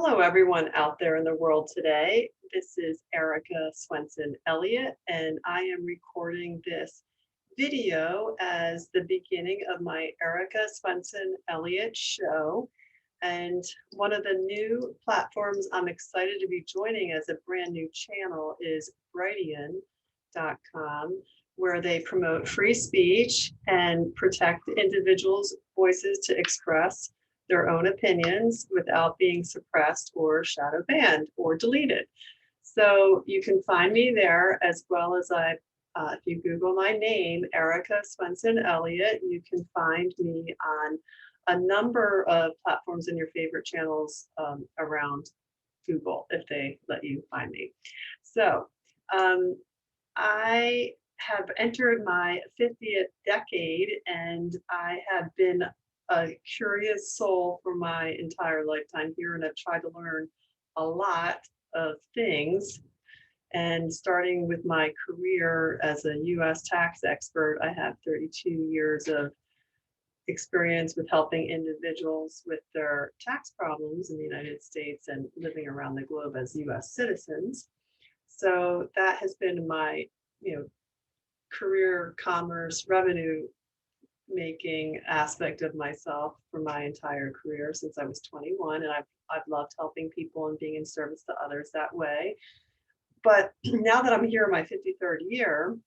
Hello, everyone out there in the world today. This is Erica Swenson Elliott, and I am recording this video as the beginning of my Erica Swenson Elliott show. And one of the new platforms I'm excited to be joining as a brand new channel is Brighteon.com, where they promote free speech and protect individuals' voices to express their own opinions without being suppressed or shadow banned or deleted. So you can find me there as well as if you Google my name, Erica Swenson Elliott, you can find me on a number of platforms in your favorite channels around Google if they let you find me. So um, I have entered my 50th decade and I have been a curious soul for my entire lifetime here, and I've tried to learn a lot of things. And starting with my career as a US tax expert, I have 32 years of experience with helping individuals with their tax problems in the United States and living around the globe as US citizens. So that has been my, you know, career commerce revenue making aspect of myself for my entire career since I was 21, and I've loved helping people and being in service to others that way. But now that I'm here in my 53rd year,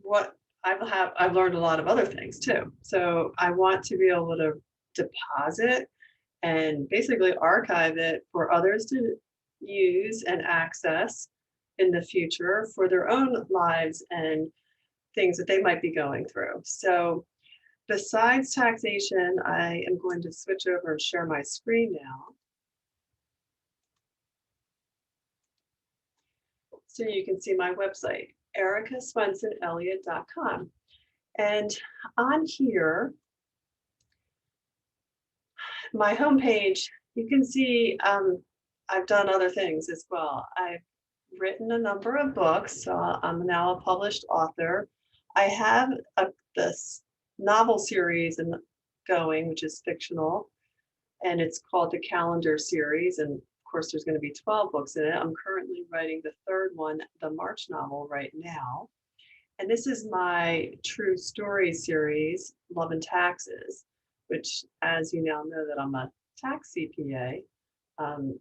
what I've learned a lot of other things too. So I want to be able to deposit and basically archive it for others to use and access in the future for their own lives and things that they might be going through. So besides taxation, I am going to switch over and share my screen now. So you can see my website, ericaswensonelliott.com. And on here, my homepage, you can see I've done other things as well. I've written a number of books. So I'm now a published author. I have this novel series going, which is fictional, and it's called the Calendar series. And of course, there's going to be 12 books in it. I'm currently writing the third one, the March novel, right now. And this is my true story series, Love and Taxes, which, as you now know, that I'm a tax CPA. Um,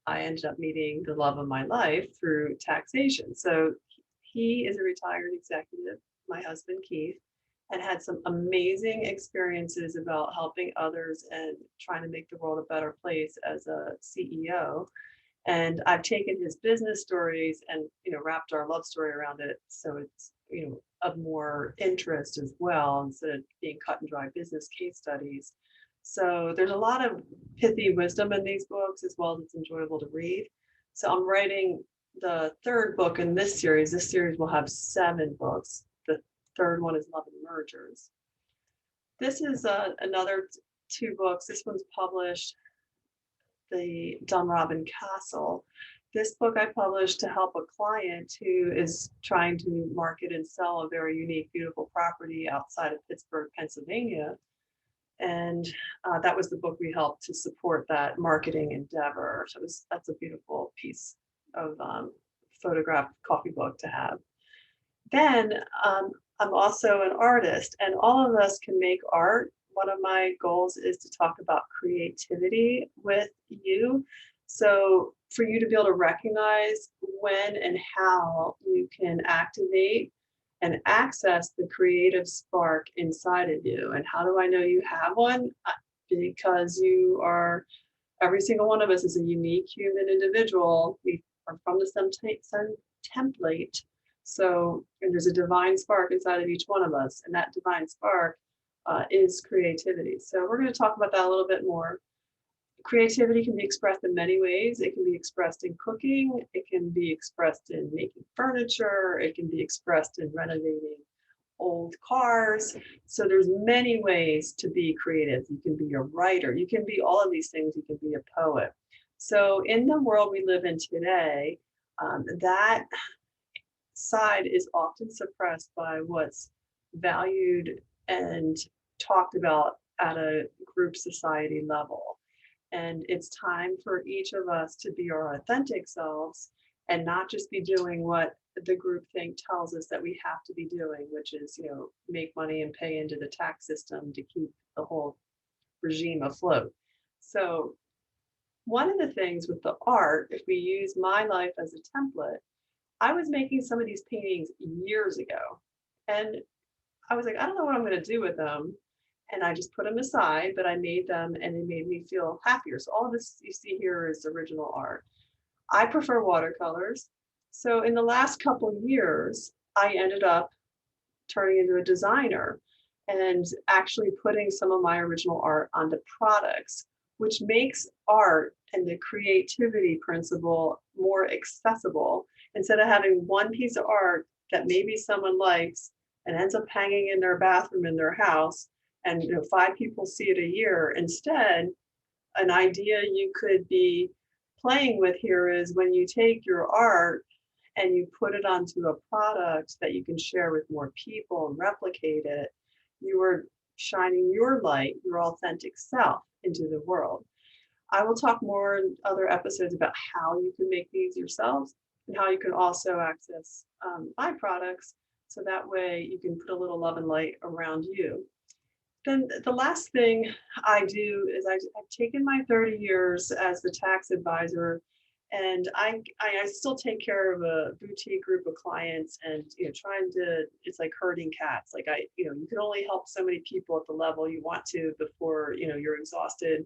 I ended up meeting the love of my life through taxation. So he is a retired executive, my husband Keith, and had some amazing experiences about helping others and trying to make the world a better place as a CEO. And I've taken his business stories and wrapped our love story around it, so it's of more interest as well instead of being cut and dry business case studies. So there's a lot of pithy wisdom in these books as well as it's enjoyable to read. So I'm writing the third book in this series. This series will have 7 books. The third one is Love and Mergers. This is another 2 books. This one's published, the Dunrobin Castle. This book I published to help a client who is trying to market and sell a very unique, beautiful property outside of Pittsburgh, Pennsylvania. And that was the book we helped to support that marketing endeavor. So that's a beautiful piece of photographed copybook to have. Then I'm also an artist, and all of us can make art. One of my goals is to talk about creativity with you. So for you to be able to recognize when and how you can activate and access the creative spark inside of you. And how do I know you have one? Because every single one of us is a unique human individual. We are from the same template. So, and there's a divine spark inside of each one of us, and that divine spark is creativity. So we're going to talk about that a little bit more. Creativity can be expressed in many ways. It can be expressed in cooking. It can be expressed in making furniture. It can be expressed in renovating old cars. So there's many ways to be creative. You can be a writer. You can be all of these things. You can be a poet. So in the world we live in today, that side is often suppressed by what's valued and talked about at a group society level. And it's time for each of us to be our authentic selves and not just be doing what the group think tells us that we have to be doing, which is, make money and pay into the tax system to keep the whole regime afloat. So one of the things with the art, if we use my life as a template, I was making some of these paintings years ago. And I was like, I don't know what I'm going to do with them. And I just put them aside, but I made them and it made me feel happier. So all of this you see here is original art. I prefer watercolors. So in the last couple of years, I ended up turning into a designer and actually putting some of my original art onto products, which makes art and the creativity principle more accessible. Instead of having one piece of art that maybe someone likes and ends up hanging in their bathroom in their house, and 5 people see it a year. Instead, an idea you could be playing with here is when you take your art and you put it onto a product that you can share with more people and replicate it, you are shining your light, your authentic self into the world. I will talk more in other episodes about how you can make these yourselves and how you can also access my products. So that way you can put a little love and light around you. Then the last thing I do is I've taken my 30 years as the tax advisor, and I still take care of a boutique group of clients, and trying to, it's like herding cats. Like you can only help so many people at the level you want to before you're exhausted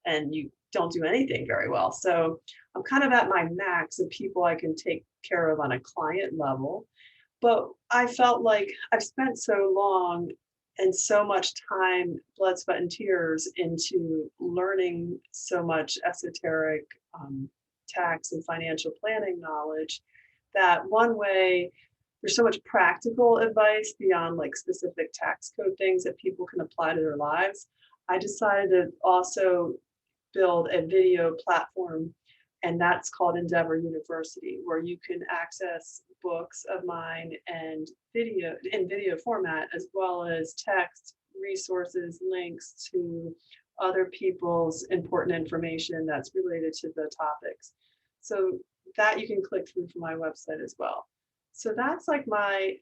and you don't do anything very well. So I'm kind of at my max of people I can take care of on a client level. But I felt like I've spent so long and so much time, blood, sweat, and tears into learning so much esoteric tax and financial planning knowledge that one way there's so much practical advice beyond like specific tax code things that people can apply to their lives. I decided to also build a video platform, and that's called Endeavor University, where you can access books of mine and video in video format, as well as text, resources, links to other people's important information that's related to the topics. So that you can click through from my website as well. So that's like my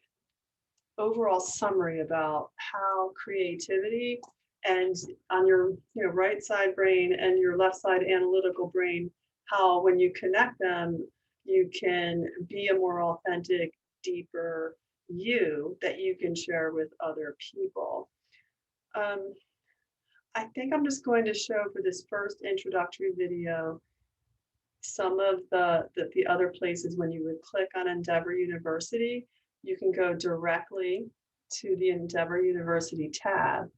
overall summary about how creativity and on your right side brain and your left side analytical brain, how when you connect them, you can be a more authentic, deeper you that you can share with other people. Um, I think I'm just going to show for this first introductory video some of the other places. When you would click on Endeavor University, you can go directly to the Endeavor University tab,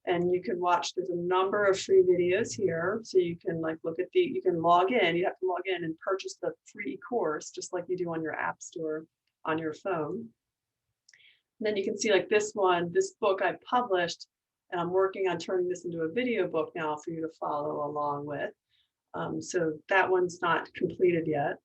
and you can watch. There's a number of free videos here, so you can like look at you can log in. You have to log in and purchase the free course just like you do on your app store on your phone. And then you can see like this book I published, and I'm working on turning this into a video book now for you to follow along with. So that one's not completed yet.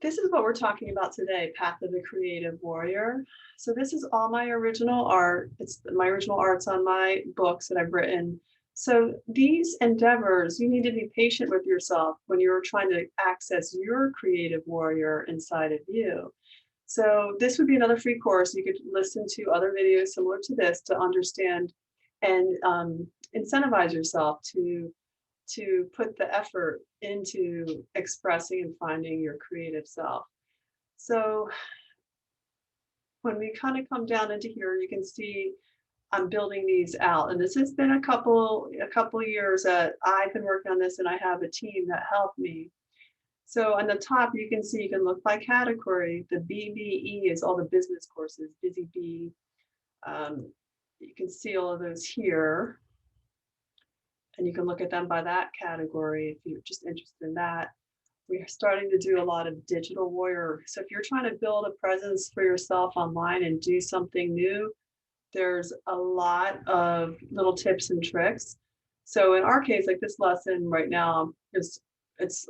This is what we're talking about today, Path of the Creative Warrior. So this is all my original art. It's my original art's on my books that I've written. So these endeavors, you need to be patient with yourself when you're trying to access your creative warrior inside of you. So this would be another free course. You could listen to other videos similar to this to understand and incentivize yourself to put the effort into expressing and finding your creative self. So when we kind of come down into here, you can see I'm building these out. And this has been a couple years that I've been working on this, and I have a team that helped me. So on the top, you can see, you can look by category. The BBE is all the business courses, Busy Bee. You can see all of those here. And you can look at them by that category if you're just interested in that. We're starting to do a lot of digital warrior. So if you're trying to build a presence for yourself online and do something new, there's a lot of little tips and tricks. So in our case, like this lesson right now, it's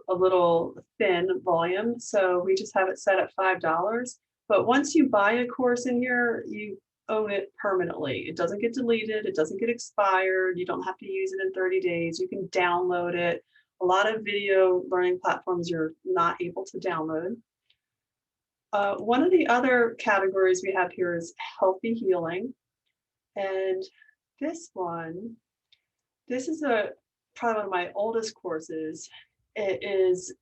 a little thin volume. So we just have it set at $5. But once you buy a course in here, own it permanently. It doesn't get deleted, it doesn't get expired, you don't have to use it in 30 days, you can download it. A lot of video learning platforms you're not able to download. One of the other categories we have here is healthy healing. And this one, this is probably one of my oldest courses. It is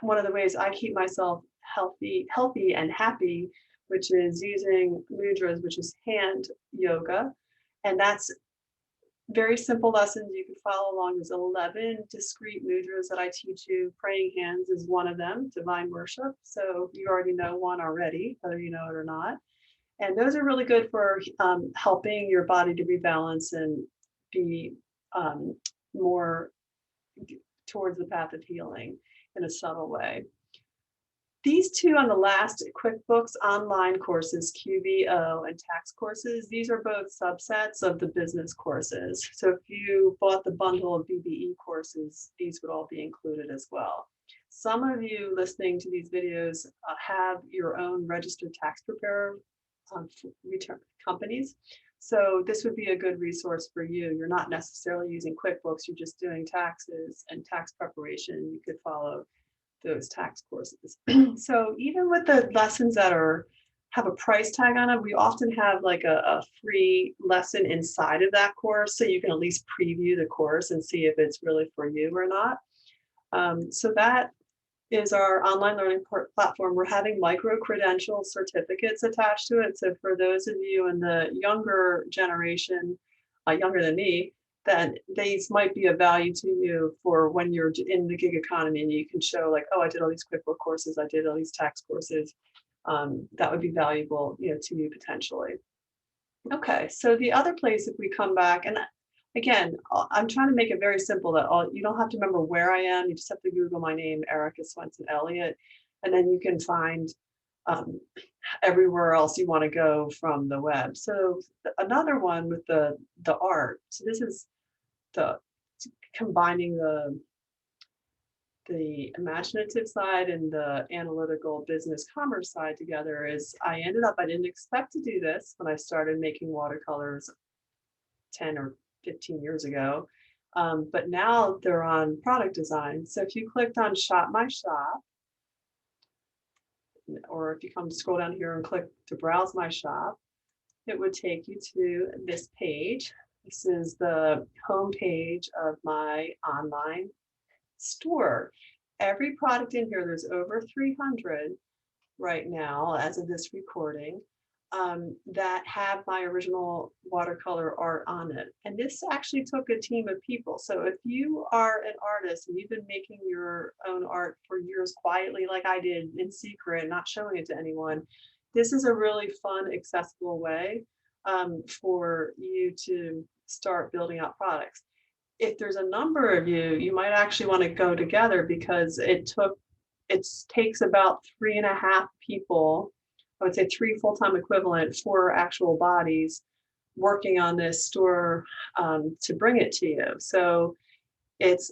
one of the ways I keep myself healthy and happy, which is using mudras, which is hand yoga. And that's very simple lessons you can follow along. There's 11 discrete mudras that I teach you. Praying hands is one of them, divine worship. So you already know one already, whether you know it or not. And those are really good for helping your body to rebalance and be more towards the path of healing in a subtle way. These two on the last QuickBooks online courses, QBO and tax courses, these are both subsets of the business courses. So if you bought the bundle of BBE courses, these would all be included as well. Some of you listening to these videos have your own registered tax preparer return companies. So this would be a good resource for you. You're not necessarily using QuickBooks, you're just doing taxes and tax preparation. You could follow those tax courses. So even with the lessons that have a price tag on them, we often have like a free lesson inside of that course, so you can at least preview the course and see if it's really for you or not. So that is our online learning platform. We're having micro-credential certificates attached to it. So for those of you in the younger generation, younger than me, then these might be of value to you for when you're in the gig economy and you can show like, oh, I did all these QuickBooks courses, I did all these tax courses. That would be valuable, to you potentially. Okay, so the other place, if we come back, and again, I'm trying to make it very simple that you don't have to remember where I am. You just have to Google my name, Erica Swenson Elliott, and then you can find everywhere else you want to go from the web. So another one with the art. So this is combining the imaginative side and the analytical business commerce side together. I didn't expect to do this when I started making watercolors 10 or 15 years ago. But now they're on product design. So if you clicked on Shop My Shop, or if you scroll down here and click to browse my shop, it would take you to this page. This is the home page of my online store. Every product in here, there's over 300 right now as of this recording, that have my original watercolor art on it. And this actually took a team of people. So if you are an artist and you've been making your own art for years quietly, like I did in secret, not showing it to anyone, this is a really fun, accessible way for you to start building out products. If there's a number of you, you might actually want to go together because it takes about 3.5 people, I would say 3 full-time equivalent, 4 actual bodies working on this store to bring it to you. So there's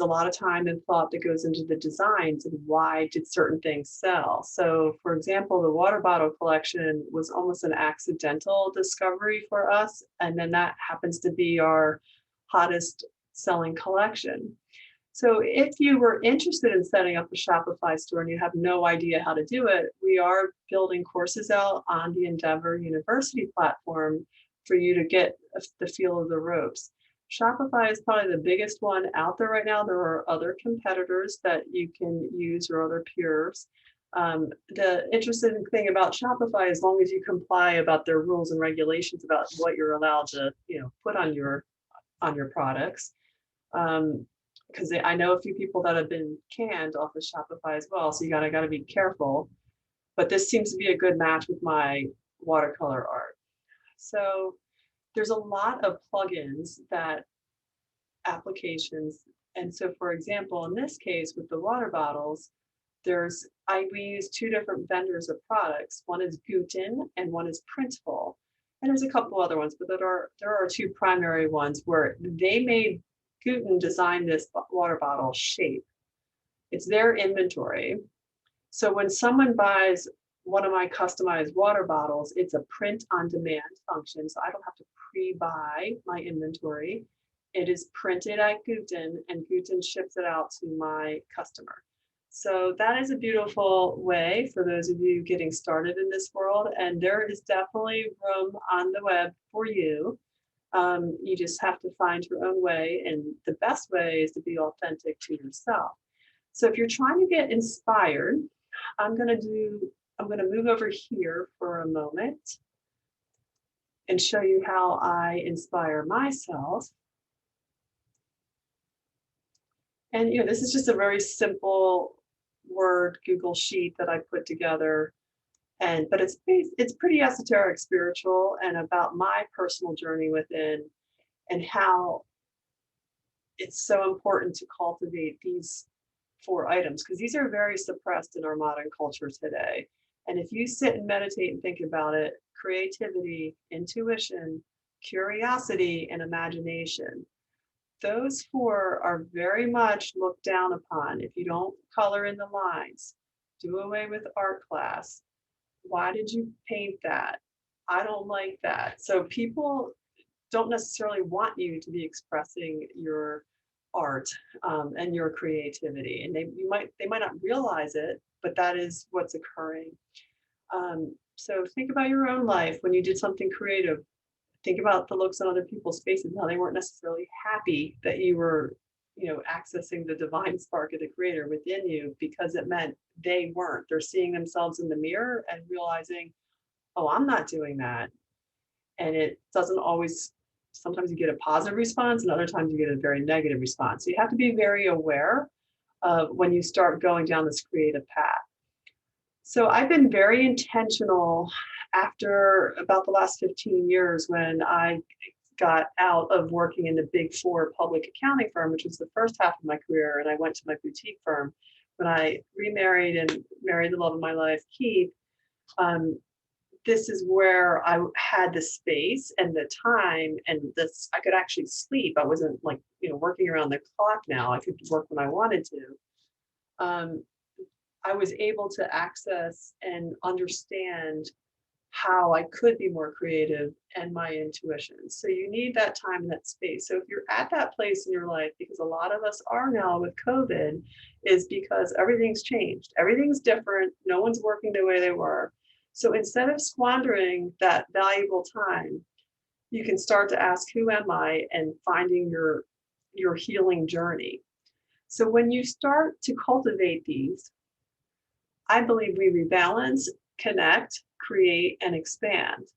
a lot of time and thought that goes into the designs and why did certain things sell. So for example, the water bottle collection was almost an accidental discovery for us. And then that happens to be our hottest selling collection. So if you were interested in setting up a Shopify store and you have no idea how to do it, we are building courses out on the Endeavor University platform for you to get the feel of the ropes. Shopify is probably the biggest one out there right now. There are other competitors that you can use or other peers. The interesting thing about Shopify, as long as you comply about their rules and regulations about what you're allowed to, put on your products, because I know a few people that have been canned off of Shopify as well. So you gotta be careful. But this seems to be a good match with my watercolor art. So there's a lot of plugins applications. And so for example, in this case with the water bottles, we use 2 different vendors of products. One is Guten and one is Printful. And there's a couple other ones, but there are 2 primary ones where they made Guten design this water bottle shape. It's their inventory. So when someone buys one of my customized water bottles, it's a print on demand function, so I don't have to pre-buy my inventory. It is printed at Guten and Guten ships it out to my customer. So that is a beautiful way for those of you getting started in this world. And there is definitely room on the web for you. You just have to find your own way. And the best way is to be authentic to yourself. So if you're trying to get inspired, I'm going to move over here for a moment and show you how I inspire myself. And this is just a very simple Word Google sheet that I put together, but it's pretty esoteric, spiritual, and about my personal journey within, and how it's so important to cultivate these 4 items, because these are very suppressed in our modern culture today. And if you sit and meditate and think about it, creativity, intuition, curiosity, and imagination, those 4 are very much looked down upon. If you don't color in the lines, do away with art class. Why did you paint that? I don't like that. So people don't necessarily want you to be expressing your art and your creativity, and they might not realize it, but that is what's occurring. So think about your own life when you did something creative. Think about the looks on other people's faces, how they weren't necessarily happy that you were, accessing the divine spark of the creator within you, because it meant they weren't. They're seeing themselves in the mirror and realizing, oh, I'm not doing that. And it doesn't always, sometimes you get a positive response and other times you get a very negative response. So you have to be very aware of when you start going down this creative path. So I've been very intentional after about the last 15 years, when I got out of working in the Big Four public accounting firm, which was the first half of my career, and I went to my boutique firm. When I remarried and married the love of my life, Keith, this is where I had the space and the time, and this, I could actually sleep. I wasn't like, working around the clock now. I could work when I wanted to. I was able to access and understand how I could be more creative and my intuition. So you need that time and that space. So if you're at that place in your life, because a lot of us are now with COVID, is because everything's changed. Everything's different. No one's working the way they were. So instead of squandering that valuable time, you can start to ask, who am I? And finding your healing journey. So when you start to cultivate these, I believe we rebalance, connect, create, and expand.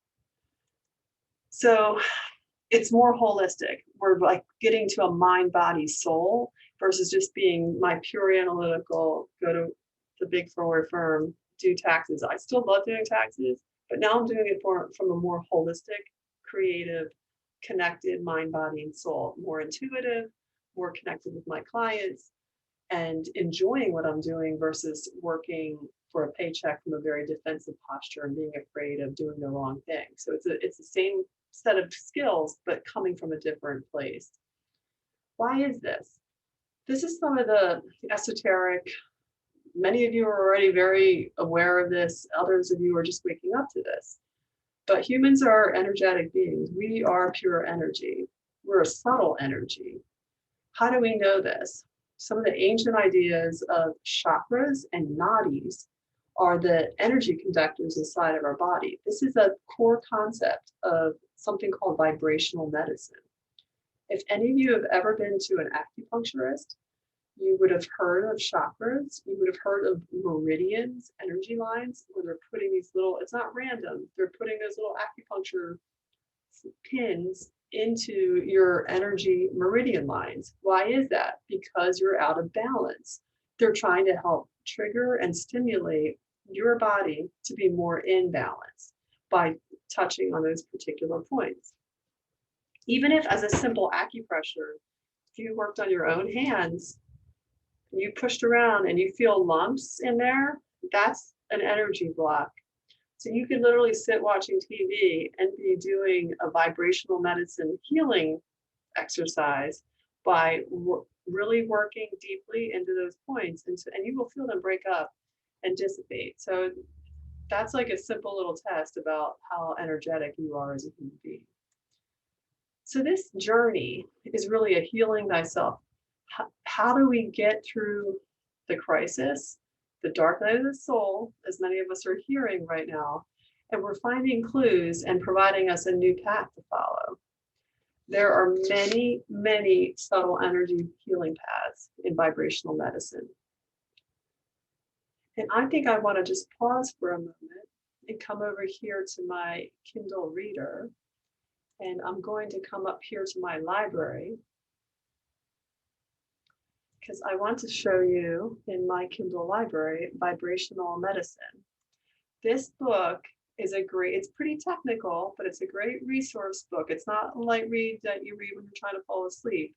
So it's more holistic. We're like getting to a mind, body, soul, versus just being my pure analytical, go to the Big Four firm, do taxes. I still love doing taxes, but now I'm doing it from a more holistic, creative, connected mind, body, and soul, more intuitive, more connected with my clients, and enjoying what I'm doing versus working for a paycheck from a very defensive posture and being afraid of doing the wrong thing. So it's the same set of skills, but coming from a different place. Why is this? This is some of the esoteric. Many of you are already very aware of this. Others of you are just waking up to this. But humans are energetic beings. We are pure energy. We're a subtle energy. How do we know this? Some of the ancient ideas of chakras and nadis are the energy conductors inside of our body. This is a core concept of something called vibrational medicine. If any of you have ever been to an acupuncturist, you would have heard of chakras. You would have heard of meridians, energy lines, where they're putting these little, it's not random, they're putting those little acupuncture pins into your energy meridian lines. Why is that? Because you're out of balance. They're trying to help trigger and stimulate your body to be more in balance by touching on those particular points. Even if, as a simple acupressure, if you worked on your own hands, you pushed around and you feel lumps in there, that's an energy block. So you could literally sit watching TV and be doing a vibrational medicine healing exercise by really working deeply into those points. And you will feel them break up and dissipate. So that's like a simple little test about how energetic you are as a human being. So this journey is really a healing thyself. How do we get through the crisis, the dark night of the soul, as many of us are hearing right now, and we're finding clues and providing us a new path to follow. There are many, many subtle energy healing paths in vibrational medicine. And I think I want to just pause for a moment and come over here to my Kindle reader. And I'm going to come up here to my library because I want to show you in my Kindle library, Vibrational Medicine. This book is it's pretty technical, but it's a great resource book. It's not a light read that you read when you're trying to fall asleep.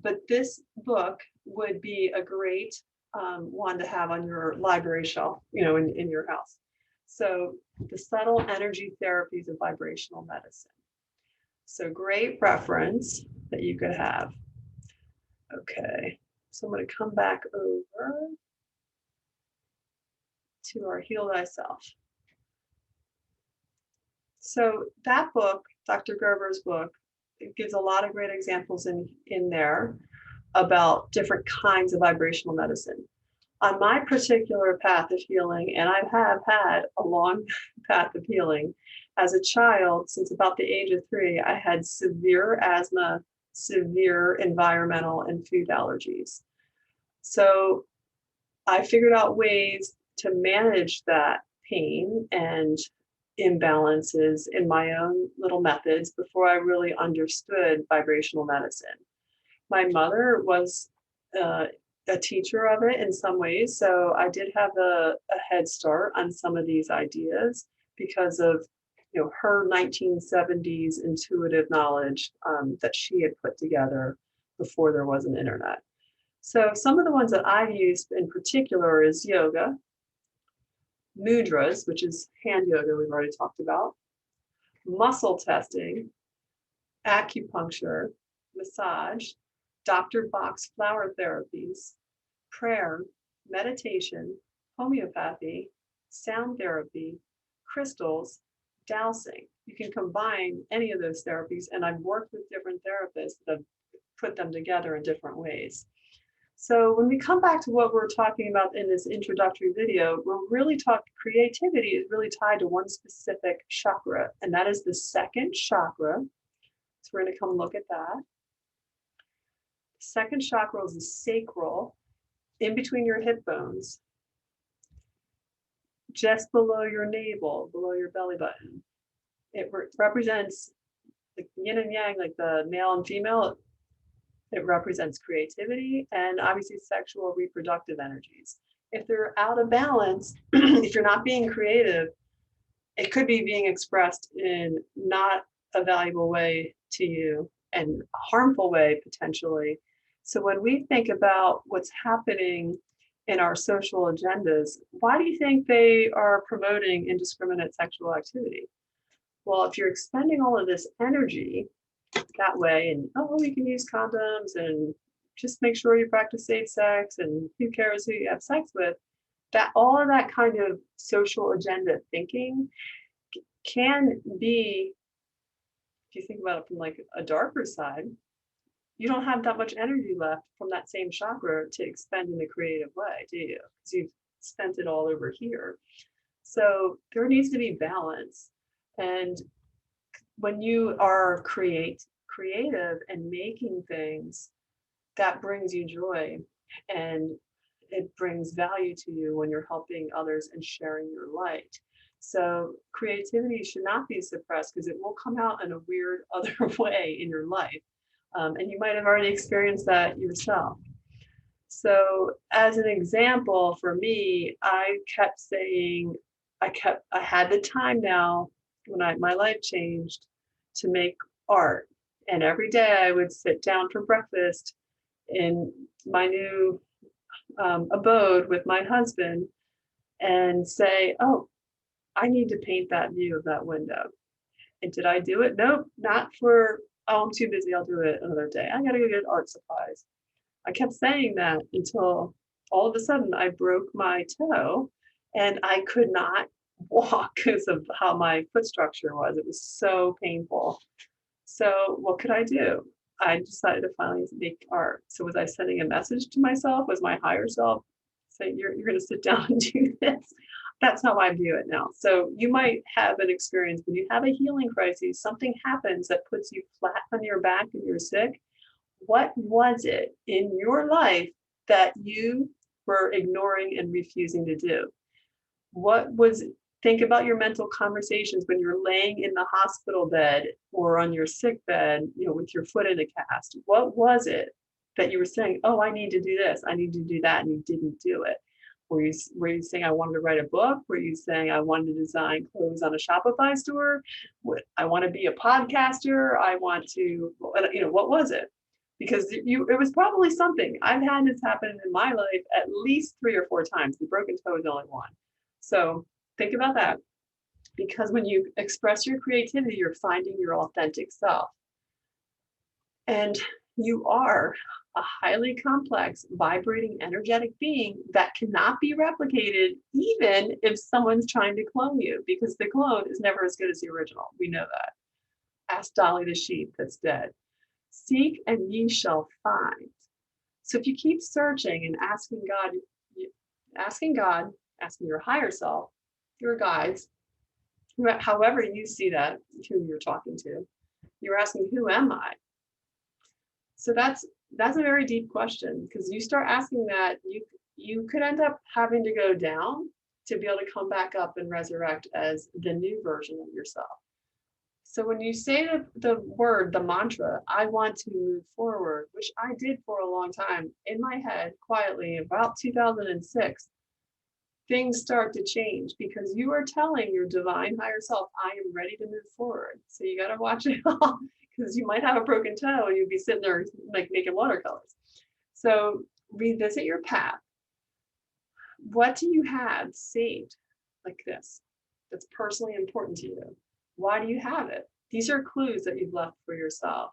But this book would be a great one to have on your library shelf, in your house. So the subtle energy therapies of vibrational medicine. So great reference that you could have. Okay, so I'm going to come back over to our Heal Thyself. So that book, Dr. Gerber's book, it gives a lot of great examples in there about different kinds of vibrational medicine. On my particular path of healing, and I have had a long path of healing, as a child, since about the age of 3, I had severe asthma, severe environmental and food allergies. So I figured out ways to manage that pain and imbalances in my own little methods before I really understood vibrational medicine. My mother was a teacher of it in some ways, so I did have a head start on some of these ideas because of her 1970s intuitive knowledge that she had put together before there was an internet. So some of the ones that I've used in particular is yoga, mudras, which is hand yoga we've already talked about, muscle testing, acupuncture, massage, Dr. Bach's flower therapies, prayer, meditation, homeopathy, sound therapy, crystals, dowsing. You can combine any of those therapies, and I've worked with different therapists that have put them together in different ways. So when we come back to what we're talking about in this introductory video, we're really talking creativity is really tied to one specific chakra, and that is the second chakra. So we're going to come look at that. The second chakra is the sacral, in between your hip bones, just below your navel, below your belly button. It represents the yin and yang, like the male and female. It represents creativity and obviously sexual reproductive energies. If they're out of balance, if you're not being creative, it could be being expressed in not a valuable way to you and a harmful way potentially. So when we think about what's happening in our social agendas, why do you think they are promoting indiscriminate sexual activity? Well, if you're expending all of this energy that way, and you can use condoms and just make sure you practice safe sex and who cares who you have sex with, that all of that kind of social agenda thinking can be, if you think about it from like a darker side, you don't have that much energy left from that same chakra to expend in a creative way, do you? Because you've spent it all over here. So there needs to be balance. And when you are creative and making things, that brings you joy and it brings value to you when you're helping others and sharing your light. So creativity should not be suppressed because it will come out in a weird other way in your life. And you might have already experienced that yourself. So as an example, for me, I kept saying, I had the time now when my life changed to make art. And every day I would sit down for breakfast in my new abode with my husband and say, oh, I need to paint that view of that window. And did I do it? Nope, not for, I'm too busy, I'll do it another day. I gotta go get art supplies. I kept saying that until all of a sudden I broke my toe and I could not walk because of how my foot structure was. It was so painful. So what could I do? I decided to finally make art. So was I sending a message to myself? Was my higher self saying, you're going to sit down and do this? That's how I view it now. So you might have an experience when you have a healing crisis, something happens that puts you flat on your back and you're sick. What was it in your life that you were ignoring and refusing to do? What was Think about your mental conversations when you're laying in the hospital bed or on your sick bed, with your foot in a cast. What was it that you were saying, oh, I need to do this, I need to do that, and you didn't do it? Were you saying I wanted to write a book? Were you saying I wanted to design clothes on a Shopify store? I want to be a podcaster. I want to, what was it? Because it was probably something. I've had this happen in my life at least 3 or 4 times. The broken toe is only one. So think about that, because when you express your creativity, you're finding your authentic self. And you are a highly complex, vibrating, energetic being that cannot be replicated, even if someone's trying to clone you, because the clone is never as good as the original. We know that. Ask Dolly the sheep that's dead. Seek and ye shall find. So if you keep searching and asking your higher self, your guides, however you see that, who you're talking to, you're asking, who am I? So that's a very deep question, because you start asking that, you could end up having to go down to be able to come back up and resurrect as the new version of yourself. So when you say the mantra, I want to move forward, which I did for a long time in my head quietly, about 2006, things start to change, because you are telling your divine higher self, I am ready to move forward. So you got to watch it all, because you might have a broken toe and you'd be sitting there like making watercolors. So revisit your path. What do you have saved like this that's personally important to you? Why do you have it? These are clues that you've left for yourself.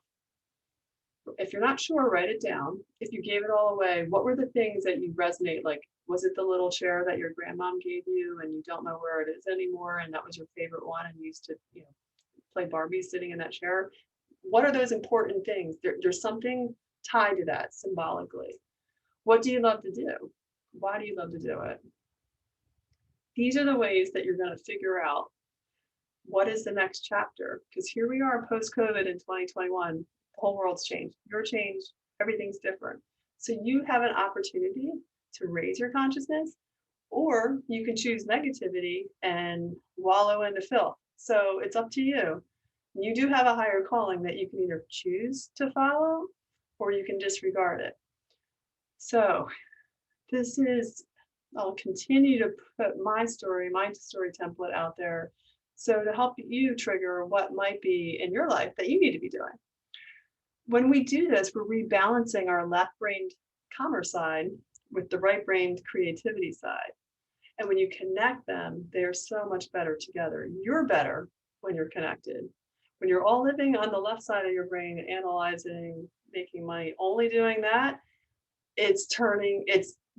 If you're not sure, write it down. If you gave it all away, what were the things that you resonate? Like, was it the little chair that your grandmom gave you and you don't know where it is anymore, and that was your favorite one and you used to, play Barbie sitting in that chair? What are those important things? There's something tied to that symbolically. What do you love to do? Why do you love to do it? These are the ways that you're going to figure out what is the next chapter. Because here we are post-COVID in 2021. The whole world's changed. You're changed. Everything's different. So you have an opportunity to raise your consciousness, or you can choose negativity and wallow in the filth. So it's up to you. You do have a higher calling that you can either choose to follow or you can disregard it. So I'll continue to put my story template out there. So to help you trigger what might be in your life that you need to be doing. When we do this, we're rebalancing our left-brained commerce side with the right-brained creativity side. And when you connect them, they're so much better together. You're better when you're connected. When you're all living on the left side of your brain, analyzing, making money, only doing that, it's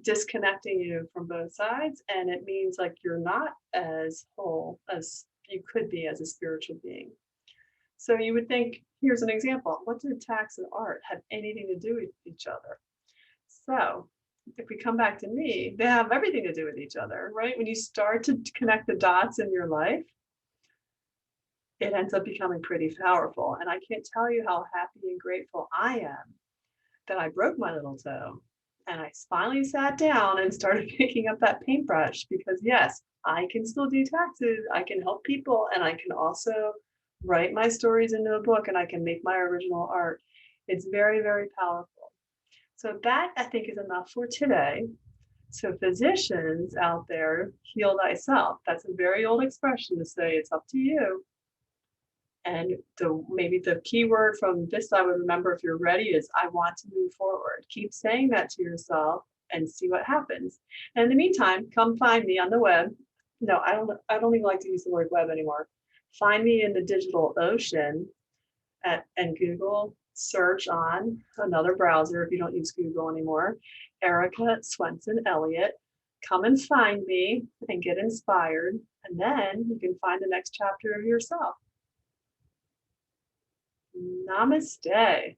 disconnecting you from both sides. And it means like you're not as whole as you could be as a spiritual being. So you would think, here's an example. What do tax and art have anything to do with each other? So if we come back to me, they have everything to do with each other, right? When you start to connect the dots in your life, it ends up becoming pretty powerful. And I can't tell you how happy and grateful I am that I broke my little toe. And I finally sat down and started picking up that paintbrush, because yes, I can still do taxes. I can help people, and I can also write my stories into a book, and I can make my original art. It's very, very powerful. So that, I think, is enough for today. So physicians out there, heal thyself. That's a very old expression to say it's up to you. And maybe the key word from this I would remember if you're ready is, I want to move forward. Keep saying that to yourself and see what happens. And in the meantime, come find me on the web. No, I don't even like to use the word web anymore. Find me in the digital ocean and Google, search on another browser if you don't use Google anymore, Erica Swenson Elliott. Come and find me and get inspired, and then you can find the next chapter of yourself. Namaste.